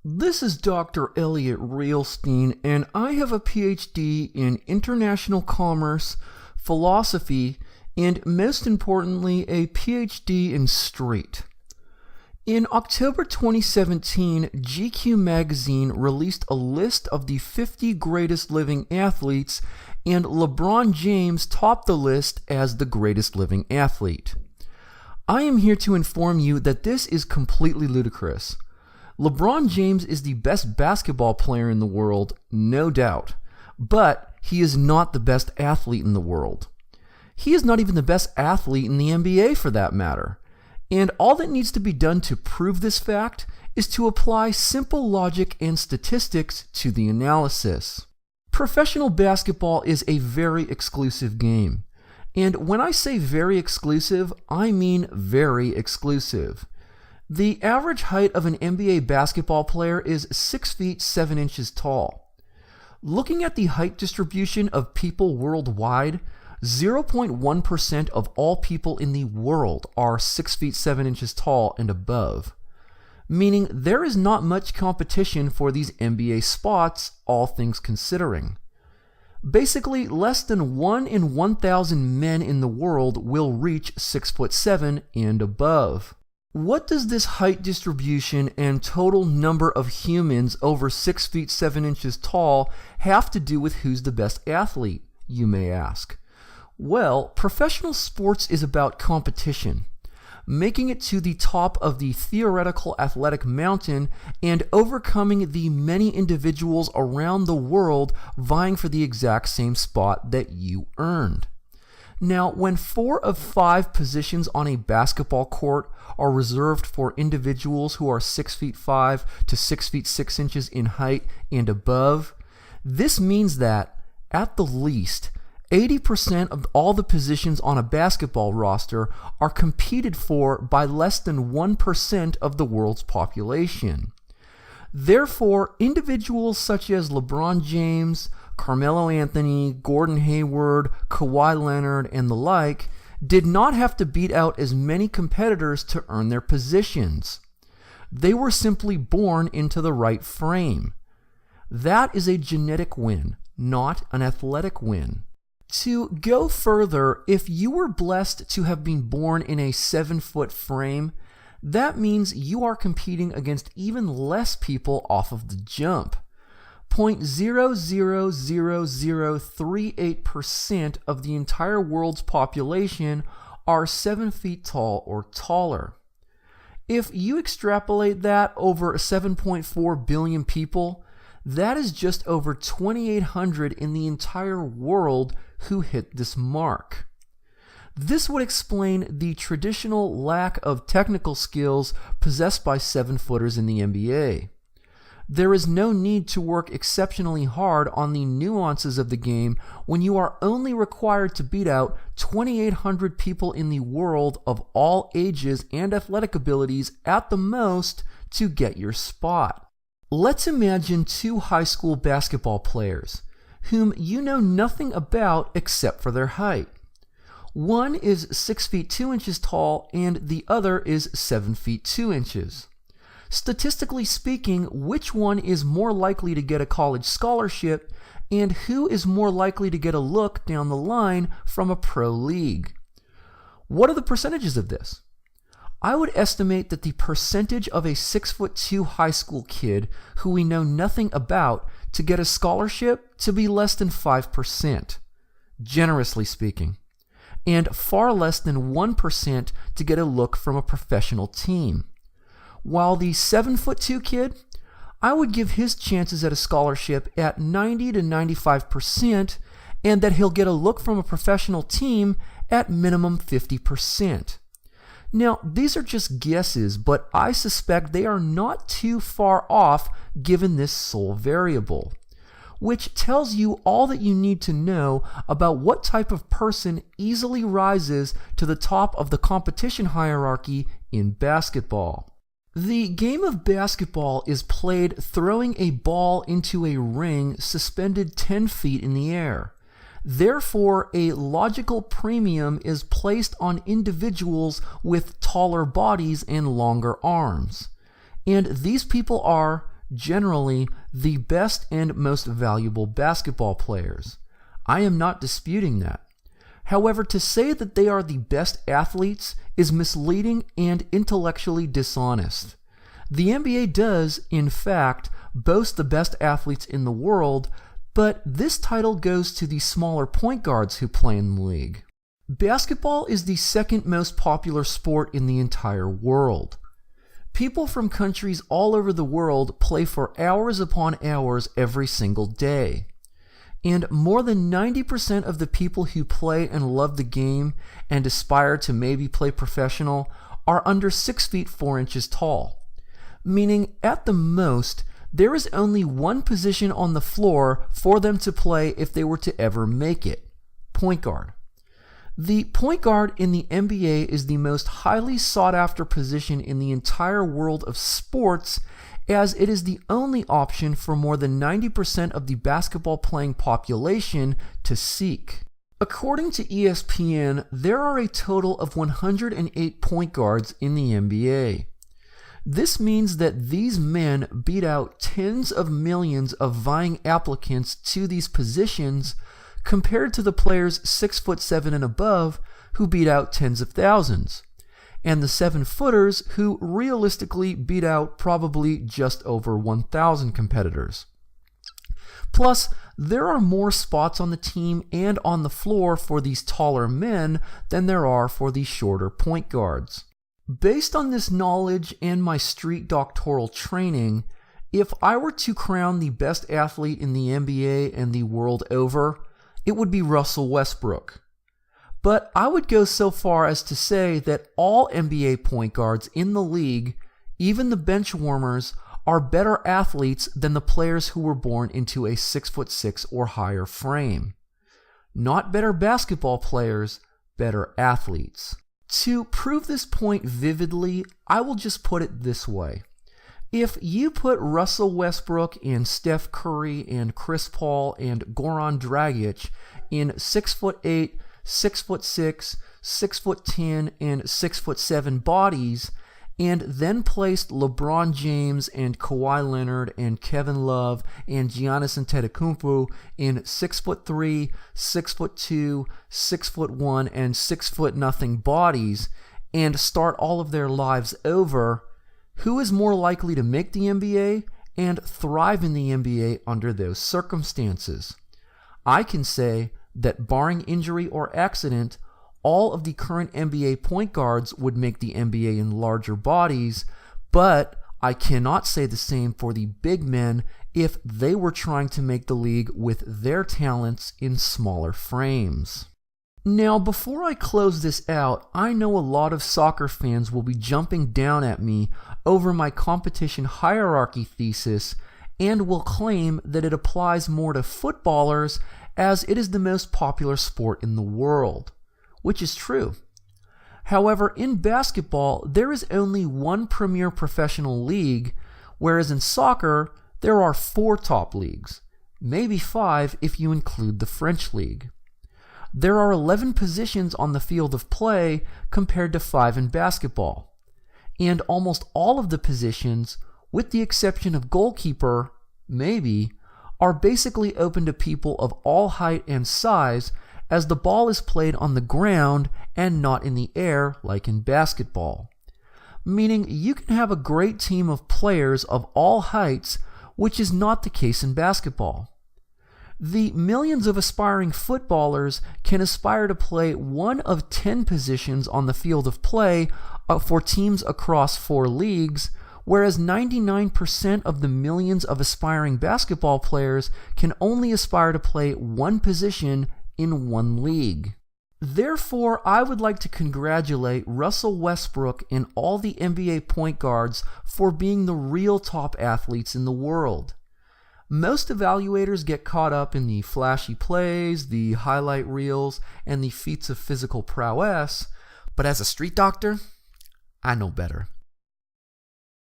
This is Dr. Elliot Realsteen, and I have a PhD in international commerce, philosophy, and most importantly, a PhD in street. In October 2017, GQ magazine released a list of the 50 greatest living athletes, and LeBron James topped the list as the greatest living athlete. I am here to inform you that this is completely ludicrous. LeBron James is the best basketball player in the world, no doubt, but he is not the best athlete in the world. He is not even the best athlete in the NBA for that matter. And all that needs to be done to prove this fact is to apply simple logic and statistics to the analysis. Professional basketball is a very exclusive game. And when I say very exclusive, I mean very exclusive. The average height of an NBA basketball player is 6 feet 7 inches tall. Looking at the height distribution of people worldwide, 0.1% of all people in the world are 6 feet 7 inches tall and above, meaning there is not much competition for these NBA spots, all things considering. Basically, less than 1 in 1,000 men in the world will reach 6'7" and above. What does this height distribution and total number of humans over 6 feet 7 inches tall have to do with who's the best athlete, you may ask? Well, professional sports is about competition, making it to the top of the theoretical athletic mountain and overcoming the many individuals around the world vying for the exact same spot that you earned. Now, when 4 of 5 positions on a basketball court are reserved for individuals who are 6 feet 5 to 6 feet 6 inches in height and above, this means that, at the least, 80% of all the positions on a basketball roster are competed for by less than 1% of the world's population. Therefore, individuals such as LeBron James, Carmelo Anthony, Gordon Hayward, Kawhi Leonard, and the like did not have to beat out as many competitors to earn their positions. They were simply born into the right frame. That is a genetic win, not an athletic win. To go further, if you were blessed to have been born in a 7-foot frame, that means you are competing against even less people off of the jump. 0.000038% of the entire world's population are 7 feet tall or taller. If you extrapolate that over 7.4 billion people, that is just over 2,800 in the entire world who hit this mark. This would explain the traditional lack of technical skills possessed by 7-footers in the NBA. There is no need to work exceptionally hard on the nuances of the game when you are only required to beat out 2,800 people in the world of all ages and athletic abilities at the most to get your spot. Let's imagine 2 high school basketball players, whom you know nothing about except for their height. One is 6 feet 2 inches tall and the other is 7 feet 2 inches. Statistically speaking, which one is more likely to get a college scholarship and who is more likely to get a look down the line from a pro league? What are the percentages of this? I would estimate that the percentage of a 6'2" high school kid who we know nothing about to get a scholarship to be less than 5%, generously speaking, and far less than 1% to get a look from a professional team. While the 7'2" kid, I would give his chances at a scholarship at 90 to 95%, and that he'll get a look from a professional team at minimum 50%. Now, these are just guesses, but I suspect they are not too far off given this sole variable, which tells you all that you need to know about what type of person easily rises to the top of the competition hierarchy in basketball. The game of basketball is played throwing a ball into a ring suspended 10 feet in the air. Therefore, a logical premium is placed on individuals with taller bodies and longer arms. And these people are generally the best and most valuable basketball players. I am not disputing that. However, to say that they are the best athletes is misleading and intellectually dishonest. The NBA does, in fact, boast the best athletes in the world, but this title goes to the smaller point guards who play in the league. Basketball is the second most popular sport in the entire world. People from countries all over the world play for hours upon hours every single day. And more than 90% of the people who play and love the game and aspire to maybe play professional are under 6 feet 4 inches tall. Meaning, at the most, there is only one position on the floor for them to play if they were to ever make it: point guard. The point guard in the NBA is the most highly sought after position in the entire world of sports, as it is the only option for more than 90% of the basketball playing population to seek. According to ESPN, there are a total of 108 point guards in the NBA. This means that these men beat out tens of millions of vying applicants to these positions, compared to the players 6'7" and above who beat out tens of thousands, and the 7-footers who realistically beat out probably just over 1,000 competitors. Plus, there are more spots on the team and on the floor for these taller men than there are for these shorter point guards. Based on this knowledge and my street doctoral training, if I were to crown the best athlete in the NBA and the world over, it would be Russell Westbrook. But I would go so far as to say that all NBA point guards in the league, even the bench warmers, are better athletes than the players who were born into a 6'6" or higher frame. Not better basketball players, better athletes. To prove this point vividly, I will just put it this way. If you put Russell Westbrook and Steph Curry and Chris Paul and Goran Dragic in 6'8", 6'6", 6'10", and 6'7" bodies, and then placed LeBron James and Kawhi Leonard and Kevin Love and Giannis Antetokounmpo in 6'3", 6'2", 6'1", and 6'0" bodies, and start all of their lives over, who is more likely to make the NBA and thrive in the NBA under those circumstances? I can say that barring injury or accident, all of the current NBA point guards would make the NBA in larger bodies, but I cannot say the same for the big men if they were trying to make the league with their talents in smaller frames. Now, before I close this out, I know a lot of soccer fans will be jumping down at me over my competition hierarchy thesis and will claim that it applies more to footballers as it is the most popular sport in the world, which is true. However, in basketball, there is only one premier professional league, whereas in soccer, there are 4 top leagues, maybe 5 if you include the French league. There are 11 positions on the field of play compared to 5 in basketball, and almost all of the positions, with the exception of goalkeeper, maybe, are basically open to people of all height and size, as the ball is played on the ground and not in the air like in basketball. Meaning you can have a great team of players of all heights, which is not the case in basketball. The millions of aspiring footballers can aspire to play one of 10 positions on the field of play for teams across 4 leagues, whereas 99% of the millions of aspiring basketball players can only aspire to play one position in one league. Therefore, I would like to congratulate Russell Westbrook and all the NBA point guards for being the real top athletes in the world. Most evaluators get caught up in the flashy plays, the highlight reels, and the feats of physical prowess, but as a street doctor, I know better.